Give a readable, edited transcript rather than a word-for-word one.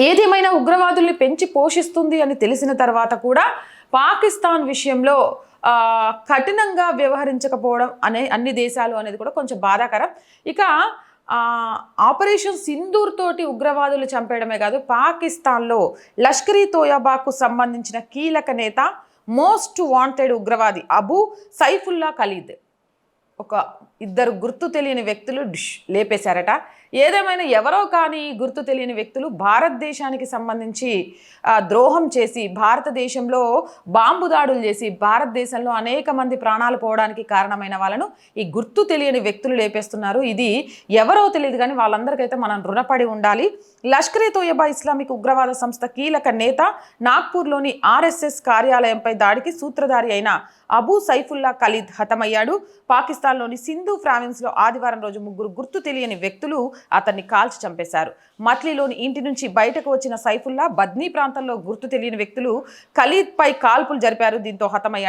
ఏదేమైనా ఉగ్రవాదుల్ని పెంచి పోషిస్తుంది అని తెలిసిన తర్వాత కూడా పాకిస్తాన్ విషయంలో కఠినంగా వ్యవహరించకపోవడం అన్ని దేశాలు అనేది కూడా కొంచెం బాధాకరం. ఇక ఆపరేషన్ సింధూర్ తోటి ఉగ్రవాదులు చంపేయడమే కాదు, పాకిస్తాన్లో లష్కర్ ఈ తోయబాకు సంబంధించిన కీలక నేత, మోస్ట్ వాంటెడ్ ఉగ్రవాది అబూ సైఫుల్లా ఖలీద్ ఒక ఇద్దరు గుర్తు తెలియని వ్యక్తులు లేపేశారట. ఏదేమైనా ఎవరో కానీ గుర్తు తెలియని వ్యక్తులు భారతదేశానికి సంబంధించి ద్రోహం చేసి, భారతదేశంలో బాంబు దాడులు చేసి, భారతదేశంలో అనేక మంది ప్రాణాలు పోవడానికి కారణమైన వాళ్ళను ఈ గుర్తు తెలియని వ్యక్తులు లేపేస్తున్నారు. ఇది ఎవరో తెలియదు కానీ వాళ్ళందరికైతే మనం రుణపడి ఉండాలి. లష్కర్ ఈ తోయబా ఇస్లామిక్ ఉగ్రవాద సంస్థ కీలక నేత, నాగ్పూర్లోని RSS కార్యాలయంపై దాడికి సూత్రధారి అయిన అబూ సైఫుల్లా ఖలీద్ హతమయ్యాడు. పాకిస్తాన్లోని సింధు ప్రావిన్స్లో ఆదివారం రోజు ముగ్గురు గుర్తు తెలియని వ్యక్తులు అతన్ని కాల్చి చంపేశారు. మత్లీలోని ఇంటి నుంచి బయటకు వచ్చిన సైఫుల్లా బద్నీ ప్రాంతంలో గుర్తు తెలియని వ్యక్తులు ఖలీద్ పై కాల్పులు జరిపారు. దీంతో హతమయ్యాడు.